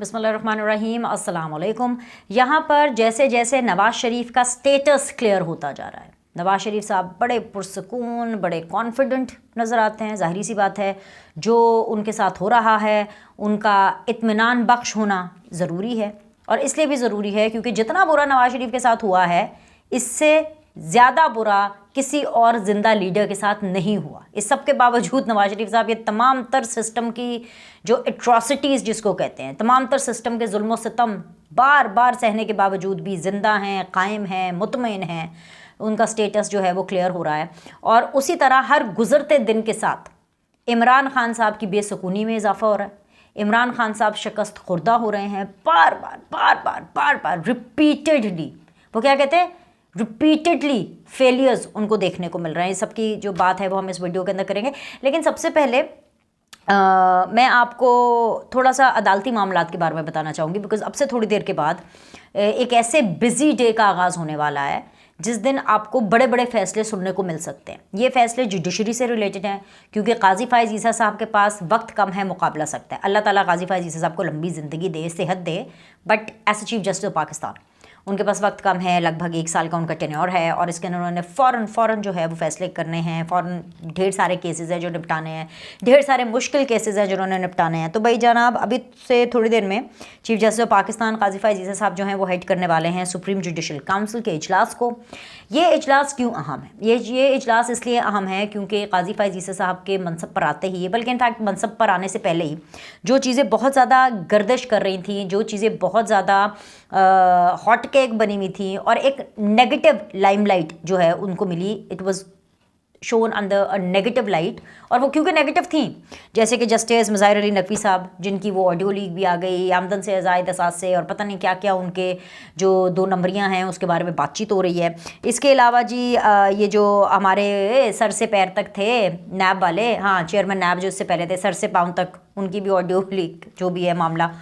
बिस्मिल्लाहिर्रहमानिर्रहीम, अस्सलाम वालेकुम। यहाँ पर जैसे जैसे नवाज़ शरीफ का स्टेटस क्लियर होता जा रहा है, नवाज़ शरीफ साहब बड़े पुरसकून, बड़े कॉन्फिडेंट नज़र आते हैं। ज़ाहिरी सी बात है, जो उनके साथ हो रहा है उनका इत्मीनान बख्श होना ज़रूरी है, और इसलिए भी ज़रूरी है क्योंकि जितना बुरा नवाज़ शरीफ के साथ हुआ है, इससे ज़्यादा बुरा किसी और ज़िंदा लीडर के साथ नहीं हुआ। इस सब के बावजूद नवाज़ शरीफ साहब ये तमाम तर सिस्टम की जो एट्रॉसिटीज़ जिसको कहते हैं, तमाम तर सिस्टम के जुल्म सितम बार बार सहने के बावजूद भी ज़िंदा हैं, कायम हैं, मुतमईन हैं। उनका स्टेटस जो है वो क्लियर हो रहा है। और उसी तरह हर गुज़रते दिन के साथ इमरान खान साहब की बेसुकूनी में इजाफा हो रहा है। इमरान खान साहब शिकस्त खुर्दा हो रहे हैं, बार बार बार बार बार बार रिपीटेडली, वो क्या कहते हैं, रिपीटेडली फेलियर्स उनको देखने को मिल रहे हैं। इस सब की जो बात है वो हम इस वीडियो के अंदर करेंगे। लेकिन सबसे पहले मैं आपको थोड़ा सा अदालती मामलात के बारे में बताना चाहूँगी, बिकॉज़ अब से थोड़ी देर के बाद एक ऐसे बिजी डे का आगाज़ होने वाला है जिस दिन आपको बड़े बड़े फ़ैसले सुनने को मिल सकते हैं। ये फ़ैसले जुडिशरी से रिलेटेड हैं क्योंकि काजी फ़ाइज़ ईसा साहब के पास वक्त कम है, मुकाबला सख्त है। अल्लाह ताला काजी फ़ाइज़ ईसा साहब को लंबी ज़िंदगी दे, सेहत दे, but as chief justice of Pakistan उनके पास वक्त कम है, लगभग 1 साल का उनका टेन्योर है, और इसके अंदर उन्होंने फ़ौरन जो है वो फैसले करने हैं। फ़ौरन ढेर सारे केसेस हैं जो निपटाने हैं, ढेर सारे मुश्किल केसेस हैं जो उन्होंने निपटाने हैं। तो भाई जनाब, अभी से थोड़ी देर में चीफ जस्टिस ऑफ पाकिस्तान काजी फ़ाइज़ ईसा साहब जो हैं वो हेड करने वाले हैं सुप्रीम जुडिशल काउंसिल के इजलास को। ये इजलास क्यों अहम है? ये इजलास इसलिए अहम है क्योंकि काजी फ़ाइज़ ईसा साहब के मनसब पर आते ही, बल्कि इनफैक्ट मनसब पर आने से पहले ही जो चीज़ें बहुत ज़्यादा गर्दिश कर रही थी, जो चीज़ें बहुत ज़्यादा हॉट केक बनी हुई थी और एक नेगेटिव लाइमलाइट जो है उनको मिली, it was shown under a negative light, और वो क्योंकि नेगेटिव थी, जैसे कि जस्टिस मुज़ाहिर अली नकवी साहब जिनकी वो ऑडियो लीक भी आ गई आमदन से ज़ायद असास से, और पता नहीं क्या क्या उनके जो 2 नंबरियाँ हैं उसके बारे में बातचीत हो रही है। इसके अलावा जी ये जो हमारे सर से पैर तक थे नैब वाले, हाँ चेयरमैन नैब जो इससे पहले थे, सर से पाँव तक उनकी भी ऑडियो लीक जो भी है मामला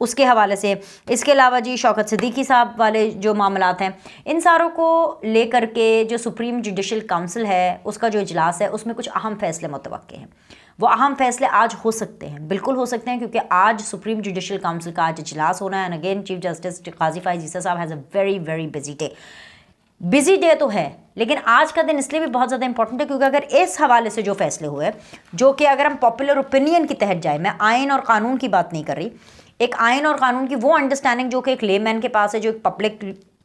उसके हवाले से। इसके अलावा जी शौकत सिद्दीकी साहब वाले जो मामलात हैं, इन सारों को लेकर के जो सुप्रीम जुडिशल काउंसिल है उसका जो इजलास है उसमें कुछ अहम फैसले मुतवक्के हैं। वो अहम फैसले आज हो सकते हैं, बिल्कुल हो सकते हैं, क्योंकि आज सुप्रीम जुडिशल काउंसिल का आज इजलास होना है। एंड अगेन चीफ जस्टिस काजी फ़ाइज़ ईसा साहब has a very very busy day तो है, लेकिन आज का दिन इसलिए भी बहुत ज़्यादा इंपॉर्टेंट है क्योंकि अगर इस हवाले से जो फैसले हुए, जो कि अगर हम पॉपुलर ओपिनियन के तहत जाए, मैं आइन और कानून की बात नहीं कर रही, एक आइन और कानून की वो अंडरस्टैंडिंग जो कि एक लेमैन के पास है, जो एक पब्लिक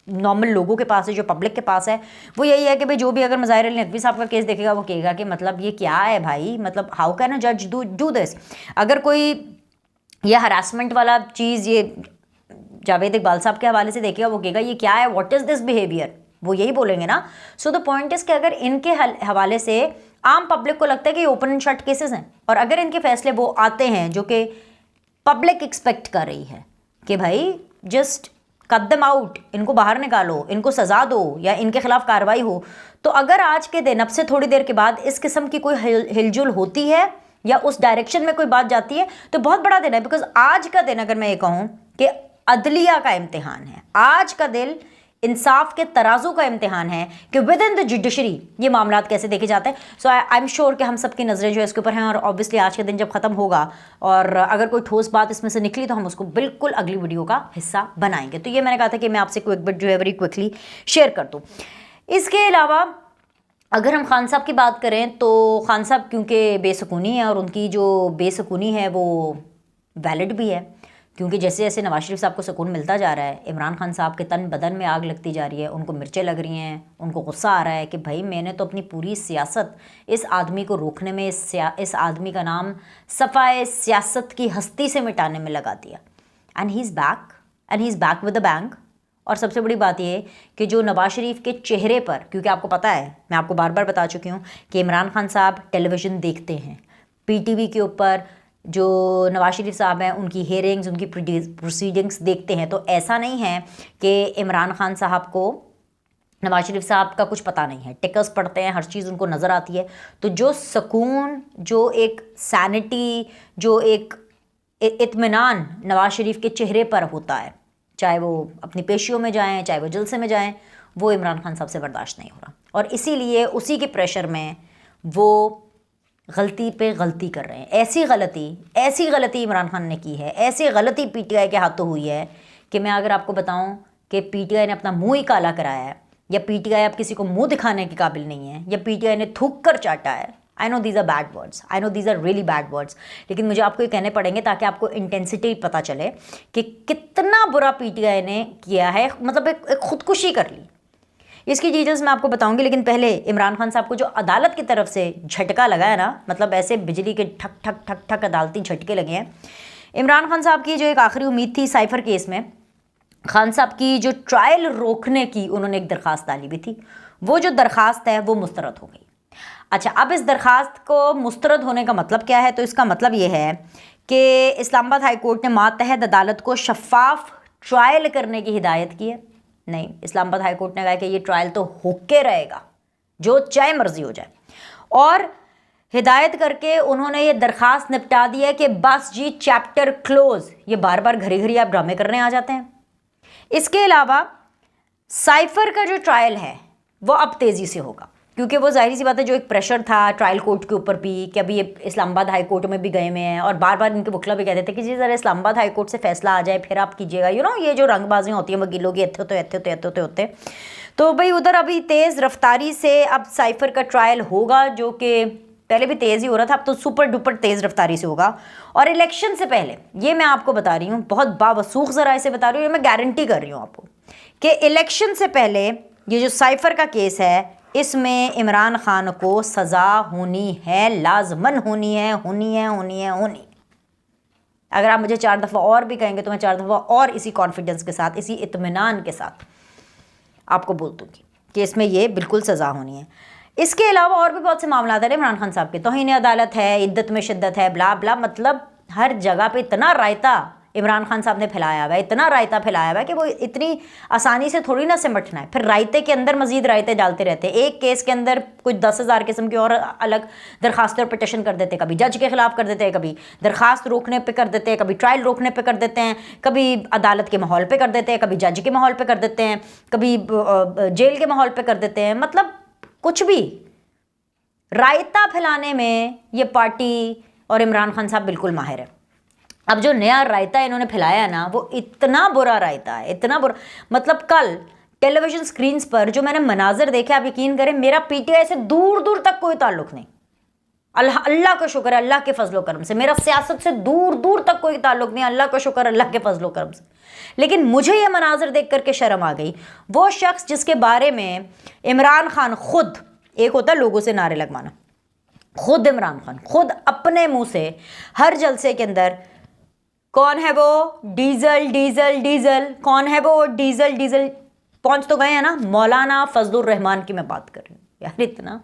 नॉर्मल लोगों के पास है, जो पब्लिक के पास है, वो यही है कि भाई जो भी अगर मुज़ाहिर अली नकवी साहब का केस देखेगा वो कहेगा कि मतलब ये क्या है भाई, मतलब हाउ कैन अ जज डू दिस। अगर कोई ये हरासमेंट वाला चीज़ ये जावेद इकबाल साहब के हवाले से देखेगा वो कहेगा ये क्या है, व्हाट इज़ दिस बिहेवियर, वो यही बोलेंगे ना। सो द पॉइंट इज़ कि अगर इनके हवाले से आम पब्लिक को लगता है कि ये ओपन एंड शट केसेस हैं, और अगर इनके फैसले वो आते हैं जो कि पब्लिक एक्सपेक्ट कर रही है कि भाई जस्ट कट देम आउट, इनको बाहर निकालो, इनको सज़ा दो या इनके खिलाफ कार्रवाई हो, तो अगर आज के दिन अब से थोड़ी देर के बाद इस किस्म की कोई हिलजुल होती है या उस डायरेक्शन में कोई बात जाती है तो बहुत बड़ा दिन है। बिकॉज आज का दिन अगर मैं ये कहूँ कि अदलिया का इम्तिहान है, आज का दिन इंसाफ के तराजू का इम्तिहान है कि विद इन द जुडिशरी ये मामलात कैसे देखे जाते हैं। सो आई एम श्योर कि हम सबकी नज़रें जो है इसके ऊपर हैं, और ऑब्वियसली आज के दिन जब ख़त्म होगा और अगर कोई ठोस बात इसमें से निकली तो हम उसको बिल्कुल अगली वीडियो का हिस्सा बनाएंगे। तो ये मैंने कहा था कि मैं आपसे क्विक बिट जो है वेरी क्विकली शेयर कर दूँ। इसके अलावा अगर हम खान साहब की बात करें तो खान साहब क्योंकि बेसुकूनी है, और उनकी जो बेसुकूनी है वो वैलिड भी है, क्योंकि जैसे जैसे नवाज शरीफ साहब को सुकून मिलता जा रहा है, इमरान खान साहब के तन बदन में आग लगती जा रही है, उनको मिर्चें लग रही हैं, उनको गुस्सा आ रहा है कि भाई मैंने तो अपनी पूरी सियासत इस आदमी को रोकने में, इस आदमी का नाम सफ़ाए सियासत की हस्ती से मिटाने में लगा दिया। And he is back with the bank. और सबसे बड़ी बात यह कि जो नवाज शरीफ के चेहरे पर, क्योंकि आपको पता है, मैं आपको बार बार बता चुकी हूँ कि इमरान खान साहब टेलीविज़न देखते हैं, PTV के ऊपर जो नवाज शरीफ साहब हैं उनकी हेयरिंग्स, उनकी प्रोसीडिंग्स देखते हैं। तो ऐसा नहीं है कि इमरान खान साहब को नवाज शरीफ साहब का कुछ पता नहीं है, टिकर्स पढ़ते हैं, हर चीज़ उनको नज़र आती है। तो जो सुकून, जो एक सैनिटी, जो एक इत्मीनान नवाज शरीफ के चेहरे पर होता है, चाहे वो अपनी पेशियों में जाएं, चाहे वो जलसे में जाएं, वो इमरान खान साहब से बर्दाश्त नहीं हो रहा, और इसीलिए उसी के प्रेशर में वो गलती पे गलती कर रहे हैं। ऐसी गलती इमरान खान ने की है, ऐसी गलती पीटीआई के हाथों हुई है कि मैं अगर आपको बताऊं कि पीटीआई ने अपना मुंह ही काला कराया है, या पीटीआई अब किसी को मुंह दिखाने के काबिल नहीं है, या पीटीआई ने थूक कर चाटा है। I know these are bad words, I know these are really bad words, लेकिन मुझे आपको ये कहने पड़ेंगे ताकि आपको इंटेंसिटी पता चले कि कितना बुरा पीटीआई ने किया है। मतलब एक खुदकुशी कर ली। इसकी डिटेल्स मैं आपको बताऊंगी, लेकिन पहले इमरान खान साहब को जो अदालत की तरफ से झटका लगा है ना, मतलब ऐसे बिजली के ठक ठक ठक ठक अदालती झटके लगे हैं। इमरान खान साहब की जो एक आखिरी उम्मीद थी साइफर केस में, खान साहब की जो ट्रायल रोकने की उन्होंने एक दरख्वास्त डाली भी थी, वो जो दरख्वास्त है वो मुस्तरद हो गई। अच्छा, अब इस दरख्वास्त को मुस्तरद होने का मतलब क्या है? तो इसका मतलब ये है कि इस्लामाबाद हाई कोर्ट ने मातहत अदालत को शफाफ ट्रायल करने की हिदायत की है। नहीं, इस्लामाबाद हाई कोर्ट ने कहा कि ये ट्रायल तो होके रहेगा, जो चाहे मर्जी हो जाए, और हिदायत करके उन्होंने ये दरख्वास्त निपटा दी है कि बस जी चैप्टर क्लोज। ये बार बार घड़ी घड़ी आप ड्रामे करने आ जाते हैं। इसके अलावा साइफर का जो ट्रायल है वो अब तेज़ी से होगा, क्योंकि वो जाहिर सी बात है जो एक प्रेशर था ट्रायल कोर्ट के ऊपर भी कि अभी ये इस्लामाबाद हाई कोर्ट में भी गए हुए हैं, और बार बार इनके वकील भी कहते थे कि जी ज़रा इस्लामाबाद हाई कोर्ट से फैसला आ जाए फिर आप कीजिएगा। ये जो रंगबाजियाँ होती हैं वकीलों की, ऐसे होते तो भाई उधर अभी तेज़ रफ्तारी से अब साइफर का ट्रायल होगा, जो कि पहले भी तेज़ ही हो रहा था, अब तो सुपर डुपर तेज़ रफ्तारी से होगा। और इलेक्शन से पहले, ये मैं आपको बता रही हूँ, बहुत बावसूख ज़रा इसे बता रही हूँ, मैं गारंटी कर रही हूँ आपको कि इलेक्शन से पहले ये जो साइफर का केस है इसमें इमरान खान को सज़ा होनी है, लाजमन होनी है। अगर आप मुझे 4 दफ़ा और भी कहेंगे तो मैं 4 दफ़ा और इसी कॉन्फिडेंस के साथ, इसी इत्मीनान के साथ आपको बोल दूँगी कि इसमें ये बिल्कुल सज़ा होनी है। इसके अलावा और भी बहुत से मामला है इमरान खान साहब के, तौहीन अदालत है, इद्दत में शिद्दत है, ब्ला ब्ला, मतलब हर जगह पे इतना रायता इमरान खान साहब ने फैलाया हुआ है, इतना रायता फैलाया हुआ है कि वो इतनी आसानी से थोड़ी ना सिमटना है। फिर रायते के अंदर मजीद रायते डालते रहते हैं। एक केस के अंदर कुछ 10,000 किस्म की और अलग दरखास्तें और पिटिशन कर देते हैं, कभी जज के खिलाफ कर देते हैं, कभी दरखास्त रोकने पे कर देते हैं, कभी ट्रायल रोकने पे कर देते हैं, कभी अदालत के माहौल पे कर देते हैं, कभी जज के माहौल पे कर देते हैं, कभी जेल के माहौल पे कर देते हैं। मतलब कुछ भी रायता फैलाने में ये पार्टी और इमरान खान साहब बिल्कुल माहिर है। अब जो नया रायता इन्होंने फैलाया है ना, वो इतना बुरा रायता है, इतना बुरा। मतलब कल टेलीविजन स्क्रीन्स पर जो मैंने मनाजर देखे, आप यकीन करें मेरा पीटीआई से दूर दूर तक कोई ताल्लुक नहीं। अल्लाह का शुक्र है, अल्लाह के फजलो करम से मेरा सियासत से दूर दूर तक कोई ताल्लुक नहीं, अल्लाह का शुक्र, अल्लाह के फजलो करम से। लेकिन मुझे ये मनाजर देख करके शर्म आ गई। वो शख्स जिसके बारे में इमरान खान खुद, एक होता है लोगों से नारे लगवाना, खुद इमरान खान खुद अपने मुंह से हर जलसे के अंदर, कौन है वो डीजल डीजल डीजल, कौन है वो डीजल डीजल, पहुंच तो गए हैं ना, मौलाना फजलुर रहमान की मैं बात कर रही हूँ। यार इतना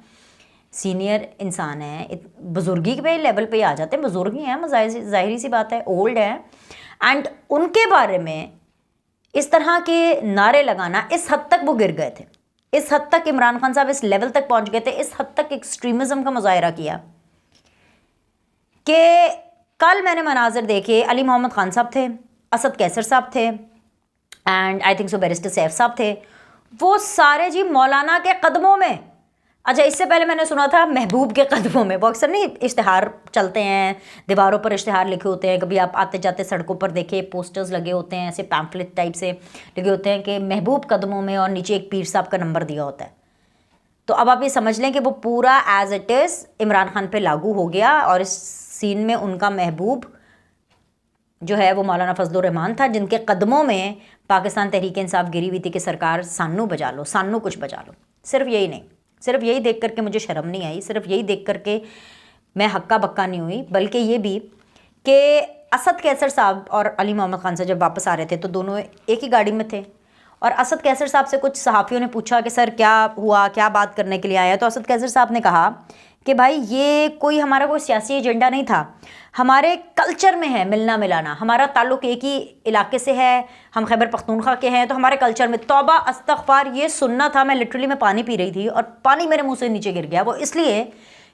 सीनियर इंसान है, बुजुर्गी के लेवल पे आ जाते हैं, बुजुर्ग ही हैं, जाहिर सी बात है, ओल्ड है, एंड उनके बारे में इस तरह के नारे लगाना, इस हद तक वो गिर गए थे, इस हद तक इमरान खान साहब इस लेवल तक पहुंच गए थे, इस हद तक एक्सट्रीमिज्म का मुजाहिरा किया कि कल मैंने मनाजर देखे। अली मोहम्मद खान साहब थे, असद कैसर साहब थे, and I think so barrister Saif साहब थे, वो सारे जी मौलाना के कदमों में। अच्छा, इससे पहले मैंने सुना था महबूब के कदमों में। वो अक्सर नहीं इश्तिहार चलते हैं, दीवारों पर इश्तिहार लिखे होते हैं, कभी आप आते जाते सड़कों पर देखे पोस्टर्स लगे होते हैं, ऐसे पैम्फलेट टाइप से लगे होते हैं कि महबूब कदमों में, और नीचे एक पीर साहब का नंबर दिया होता है। तो अब आप ये समझ लें कि वो पूरा as it is Imran Khan पे लागू हो गया, और इस सीन में उनका महबूब जो है वो मौलाना फजलुर रहमान था, जिनके कदमों में पाकिस्तान तहरीक इंसाफ गिरी हुई थी कि सरकार सानू बजा लो, सानू कुछ बजा लो। सिर्फ यही नहीं, सिर्फ यही देख करके मुझे शर्म नहीं आई, सिर्फ यही देख करके मैं हक्का बक्का नहीं हुई, बल्कि ये भी कि असद कैसर साहब और अली मोहम्मद खान साहब जब वापस आ रहे थे तो दोनों एक ही गाड़ी में थे, और असद कैसर साहब से कुछ सहाफ़ियों ने पूछा कि सर क्या हुआ, क्या बात करने के लिए आया। तो असद कैसर साहब ने कहा कि भाई ये कोई हमारा कोई सियासी एजेंडा नहीं था, हमारे कल्चर में है मिलना मिलाना, हमारा ताल्लुक़ एक ही इलाके से है, हम खैबर पख्तूनख्वा के हैं, तो हमारे कल्चर में तौबा अस्तग़फ़ार ये सुनना था। मैं लिटरली मैं पानी पी रही थी और पानी मेरे मुंह से नीचे गिर गया। वो इसलिए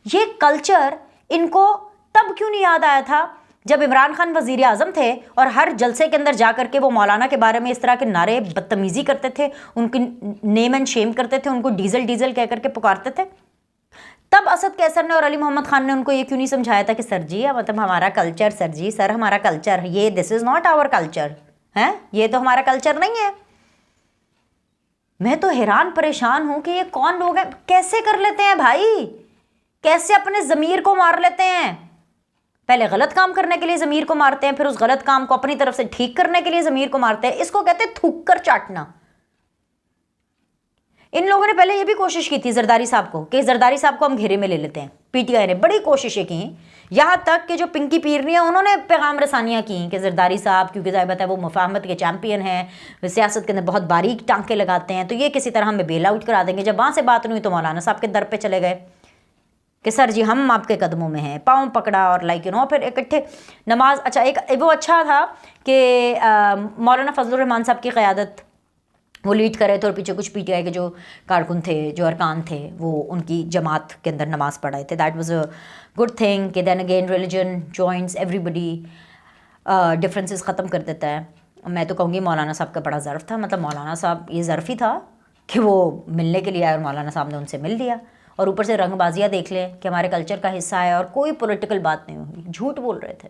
ये कल्चर इनको तब क्यों नहीं याद आया था जब इमरान खान वज़ीर आज़म थे और हर जलसे के अंदर जा करके वो मौलाना के बारे में इस तरह के नारे बदतमीज़ी करते थे, उनकी नेम एंड शेम करते थे, उनको डीजल डीजल कह करके पुकारते थे। तब असद कैसर ने और अली मोहम्मद खान ने उनको ये क्यों नहीं समझाया था कि सर जी मतलब हमारा कल्चर, सर जी सर हमारा कल्चर, ये this is not our culture है, ये तो हमारा कल्चर नहीं है। मैं तो हैरान परेशान हूं कि ये कौन लोग हैं, कैसे कर लेते हैं भाई, कैसे अपने ज़मीर को मार लेते हैं। पहले गलत काम करने के लिए ज़मीर को मारते हैं, फिर उस गलत काम को अपनी तरफ से ठीक करने के लिए ज़मीर को मारते हैं। इसको कहते हैं थूक कर चाटना। इन लोगों ने पहले ये भी कोशिश की थी जरदारी साहब को कि जरदारी साहब को हम घेरे में ले लेते हैं। पीटीआई ने बड़ी कोशिशें की, यहाँ तक कि जो पिंकी पीरनी है उन्होंने पैगाम रसानियाँ की कि जरदारी साहब क्योंकि ज़ाहिर बात है वो मुफाहमत के चैम्पियन हैं, सियासत के अंदर बहुत बारीक टांके लगाते हैं, तो ये किसी तरह हमें बेल आउट करा देंगे। जब वहाँ से बात नहीं हुई तो मौलाना साहब के दर पे चले गए कि सर जी हम आपके कदमों में हैं, पाँव पकड़ा और लाइक यू नो फिर इकट्ठे नमाज। अच्छा एक वो अच्छा था कि मौलाना फजलुर रहमान साहब की क़यादत वो लीड कर रहे थे और पीछे कुछ पीटीआई के जो कारकुन थे, जो अरकान थे, वो उनकी जमात के अंदर नमाज़ पढ़ाए थे। That was a good thing कि then again religion joints everybody, differences ख़त्म कर देता है। मैं तो कहूँगी मौलाना साहब का बड़ा ज़र्फ़ था, मतलब मौलाना साहब ये ज़र्फ़ ही था कि वो मिलने के लिए आए और मौलाना साहब ने उनसे मिल लिया। और ऊपर से रंगबाजियाँ देख लें कि हमारे कल्चर का हिस्सा है और कोई पॉलिटिकल बात नहीं हुई, झूठ बोल रहे थे।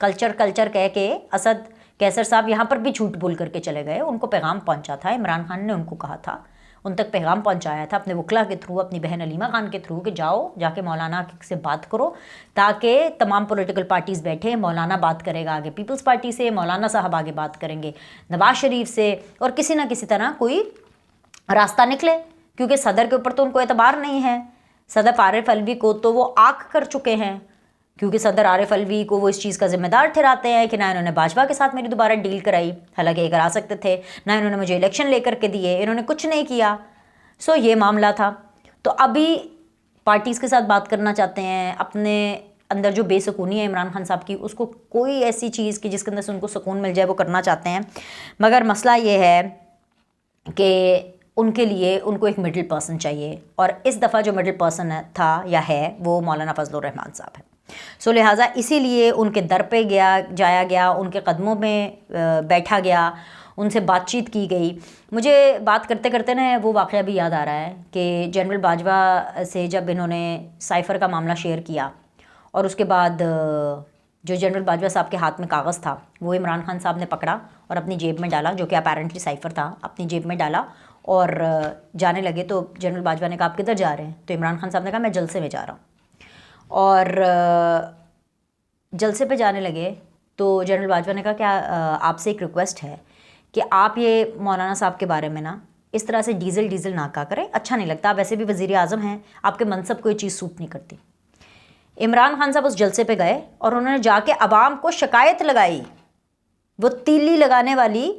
कल्चर कल्चर कह के असद कैसर साहब यहाँ पर भी झूठ बोल करके चले गए। उनको पैगाम पहुँचा था, इमरान खान ने उनको कहा था, उन तक पैगाम पहुँचाया था अपने वकला के थ्रू, अपनी बहन अलीमा खान के थ्रू कि जाओ जाके मौलाना से बात करो, ताकि तमाम पॉलिटिकल पार्टीज़ बैठे, मौलाना बात करेगा आगे पीपल्स पार्टी से, मौलाना साहब आगे बात करेंगे नवाज शरीफ से, और किसी ना किसी तरह कोई रास्ता निकले। क्योंकि सदर के ऊपर तो उनको एतबार नहीं है। सदर आरिफ अलवी को तो वो आग कर चुके हैं, क्योंकि सदर आरिफ अलवी को वो इस चीज़ का जिम्मेदार ठहराते हैं कि ना इन्होंने भाजपा के साथ मेरी दोबारा डील कराई, हालांकि ये करा सकते थे, ना इन्होंने मुझे इलेक्शन लेकर के दिए, इन्होंने कुछ नहीं किया। सो ये मामला था। तो अभी पार्टीज़ के साथ बात करना चाहते हैं, अपने अंदर जो बेसुकूनी है इमरान खान साहब की, उसको कोई ऐसी चीज़ की जिसके अंदर से उनको सुकून मिल जाए वो करना चाहते हैं। मगर मसला ये है कि उनके लिए उनको एक मिडिल पर्सन चाहिए, और इस दफ़ा जो मिडिल पर्सन था या है वो मौलाना फजलुर रहमान साहब है। सो लिहाजा इसीलिए उनके दर पे जाया गया, उनके कदमों में बैठा गया, उनसे बातचीत की गई। मुझे बात करते करते ना वो वाक़या भी याद आ रहा है कि जनरल बाजवा से जब इन्होंने साइफ़र का मामला शेयर किया और उसके बाद जो जनरल बाजवा साहब के हाथ में कागज़ था वो इमरान खान साहब ने पकड़ा और अपनी जेब में डाला, जो कि अपेरेंटली साइफ़र था, अपनी जेब में डाला और जाने लगे। तो जनरल बाजवा ने कहा आप किधर जा रहे हैं? तो इमरान खान साहब ने कहा मैं जलसे में जा रहा हूँ। और जलसे पे जाने लगे तो जनरल बाजवा ने कहा क्या आपसे एक रिक्वेस्ट है कि आप ये मौलाना साहब के बारे में ना इस तरह से डीजल ना कहा करें, अच्छा नहीं लगता, आप वैसे भी वज़ीर आज़म हैं, आपके मनसब को ये चीज़ सूट नहीं करती। इमरान खान साहब उस जलसे पे गए और उन्होंने जाके अवाम को शिकायत लगाई, वो तीली लगाने वाली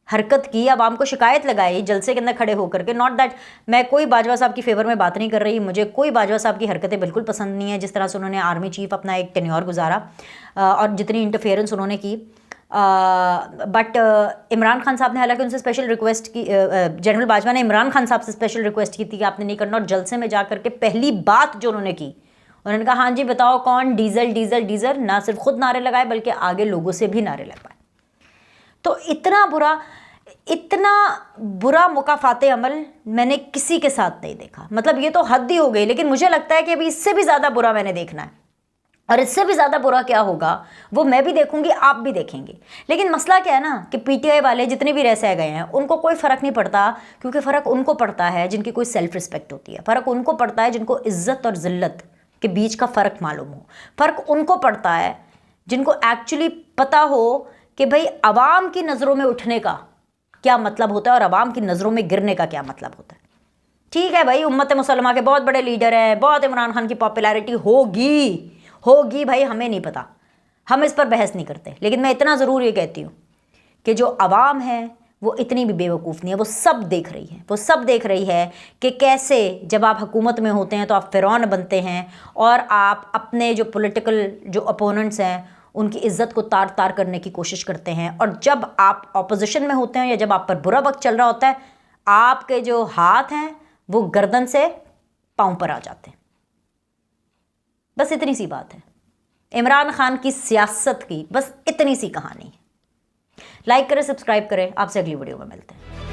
हरकत की, अवाम को शिकायत लगाई जलसे के अंदर खड़े होकर के। नॉट दैट मैं कोई बाजवा साहब की फेवर में बात नहीं कर रही, मुझे कोई बाजवा साहब की हरकतें बिल्कुल पसंद नहीं है, जिस तरह से उन्होंने आर्मी चीफ अपना एक टेन्योर गुजारा और जितनी इंटरफेरेंस उन्होंने की। बट इमरान खान साहब ने हालांकि उनसे स्पेशल रिक्वेस्ट की, जनरल बाजवा ने इमरान खान साहब से स्पेशल रिक्वेस्ट की थी कि आपने नहीं करना। और जलसे में जा करके पहली बात जो उन्होंने की, उन्होंने कहा हाँ जी बताओ कौन डीजल डीजल डीजल, ना सिर्फ खुद नारे लगाए बल्कि आगे लोगों से भी नारे लगवाए। तो इतना बुरा मुकाफाते अमल मैंने किसी के साथ नहीं देखा। मतलब ये तो हद ही हो गई, लेकिन मुझे लगता है कि अभी इससे भी ज़्यादा बुरा मैंने देखना है, और इससे भी ज़्यादा बुरा क्या होगा वो मैं भी देखूंगी, आप भी देखेंगे। लेकिन मसला क्या है ना कि पीटीआई वाले जितने भी रह गए हैं उनको कोई फ़र्क नहीं पड़ता, क्योंकि फ़र्क उनको पड़ता है जिनकी कोई सेल्फ रिस्पेक्ट होती है, फ़र्क उनको पड़ता है जिनको इज़्ज़त और ज़िल्लत के बीच का फ़र्क मालूम हो, फ़र्क उनको पड़ता है जिनको एक्चुअली पता हो कि भाई अवाम की नज़रों में उठने का क्या मतलब होता है और अवाम की नज़रों में गिरने का क्या मतलब होता है। ठीक है भाई, उम्मत मुसलमा के बहुत बड़े लीडर हैं, बहुत इमरान खान की पॉपुलैरिटी होगी भाई, हमें नहीं पता, हम इस पर बहस नहीं करते। लेकिन मैं इतना ज़रूर ये कहती हूँ कि जो अवाम है वो इतनी भी बेवकूफ़ नहीं है, वो सब देख रही है, वो सब देख रही है कि कैसे जब आप हुकूमत में होते हैं तो आप फ़िरौन बनते हैं और आप अपने जो पॉलिटिकल जो अपोनेंट्स हैं उनकी इज़्ज़त को तार तार करने की कोशिश करते हैं, और जब आप ऑपोजिशन में होते हैं या जब आप पर बुरा वक्त चल रहा होता है आपके जो हाथ हैं वो गर्दन से पाँव पर आ जाते हैं। बस इतनी सी बात है इमरान खान की सियासत की, बस इतनी सी कहानी है। लाइक करें, सब्सक्राइब करें, आपसे अगली वीडियो में मिलते हैं।